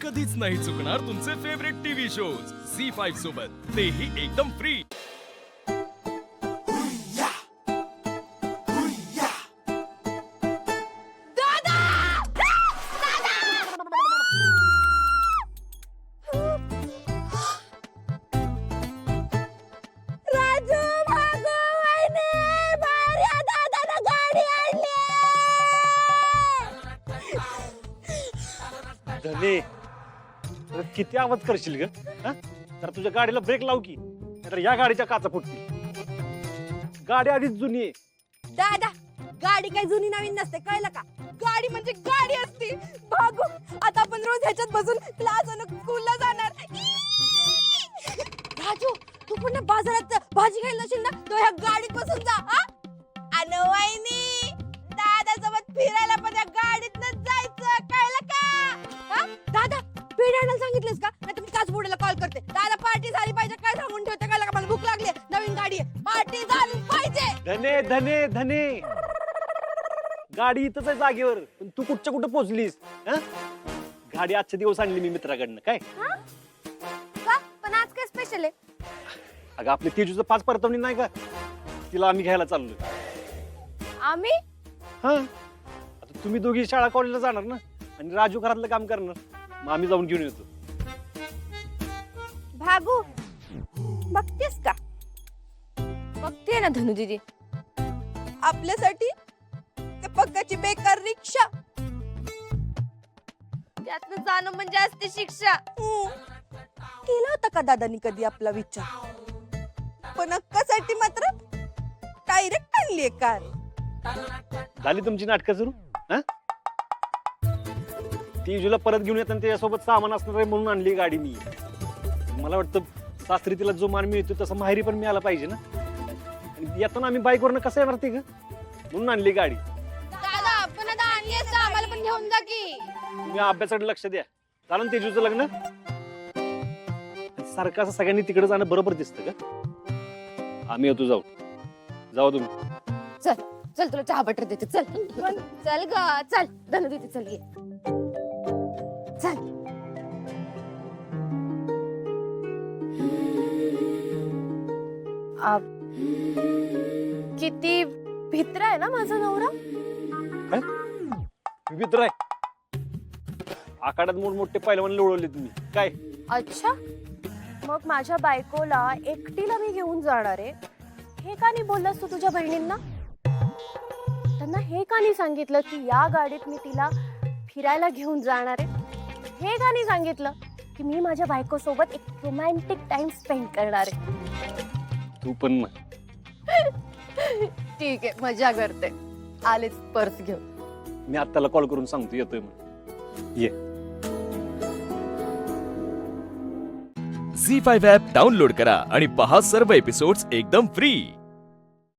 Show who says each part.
Speaker 1: कधीच नाही चुकणार तुमचे फेवरेट टीव्ही शोज झी5 सोबत, तेही एकदम फ्री।
Speaker 2: धने, किती आवाज करशील ग? तर तुझ्या गाडीला ब्रेक लाव की, नाहीतर या गाडीच्या काचा फुटतील। गाडी आधीच जुनी आहे।
Speaker 3: दादा, गाडी काही जुनी नवीन नसते, कळलं का? गाडी म्हणजे गाडी असते। भागू, आता आपण रोज ह्याच्यात बसून क्लास आणि स्कूलला जाणार। राजू, तू पण ना बाजारात भाजी घ्यायला नसेल ना, तो ह्या गाडीत बसून जा। अनो वहिनी, दादा सोबत फिरायला पण या गाडीतनच जायचं, कळलं का? दादा, पेढे आणायला सांगितलेस का? नाही तुम्ही काच बुडाला कॉल करते। दादा, पार्टी झाली पाहिजे, काय सांगून ठेवते, कळलं का? मला भूक लागली, नवीन गाडी आहे, पार्टी झाली पाहिजे।
Speaker 2: धने धने धने, गाडी इथंच आहे जागेवर, पण तू कुठच्या कुठं पोहोचलीस? गाडी आजचे दिवस आणली मी मित्राकडनं। काय
Speaker 3: का? पण आज काय स्पेशल आहे?
Speaker 2: अगं, आपली तेजूचं 5 परतवणी नाही का, तिला आम्ही घ्यायला चाललोय।
Speaker 3: आम्ही?
Speaker 2: आता तुम्ही दोघी शाळा कॉलेजला जाणार ना, आणि राजू घरातलं काम करणार, मग आम्ही जाऊन घेऊन येतो।
Speaker 3: भागू, बघतेस का? बघते ना धनु दीदी, आपल्यासाठी त्या पक्काची बेकार रिक्षा, त्यातनं जाणं म्हणजे असते शिक्षा। केला होता का दादानी कधी आपला विचार? पण अक्कासाठी मात्र डायरेक्ट आणलीये कार।
Speaker 2: झाली तुमची नाटकं सुरू? तेजूला परत घेऊन येताना त्याच्यासोबत सामान असणार आहे म्हणून आणली गाडी मी। मला वाटतं सासरी तिला जो मान मिळतो तसं माहेरी पण मिळाला पाहिजे ना। आणि येताना आम्ही बाईकवरनं कसं येणार ते ग, म्हणून आणली गाडी।
Speaker 3: दादा, आपण आता आणली असं आम्हाला पण घेऊन जा की।
Speaker 2: तुम्ही अभ्यासाकडे लक्ष द्या, कारण तेजूचं लग्न सारखं असं सगळ्यांनी तिकडे जाणं बरोबर दिसतं का? आम्ही येतो, जाऊ तुम्ही।
Speaker 3: चल चल, तुला चहा बटर देते, चल चल ग, चल धनु दीदी, चल ये, चल। किती भित्र आहे ना माझा नवरा।
Speaker 2: मित्र आहे, आखाड्यात मोठमोठे पैलवान लोळवले तुम्ही काय?
Speaker 4: अच्छा, मग माझ्या बायकोला एकटीला मी घेऊन जाणार आहे, हे का नाही बोललास तू तुझ्या बहिणींना? त्यांना हे का नाही सांगितलं की या गाडीत मी तिला फिरायला घेऊन जाणार आहे? हे का नाही सांगितलं की मी माझ्या बायको सोबत एक रोमॅन्टिक टाइम स्पेंड करणार आहे?
Speaker 2: तू पण
Speaker 4: ठीक आहे, मजा करते, आलेच पर्स घेऊन।
Speaker 2: मी आत्ताला कॉल करून सांगतो येतोय म्हणून, ये।
Speaker 1: झी5 ॲप डाउनलोड करा आणि पहा सर्व एपिसोड्स एकदम फ्री।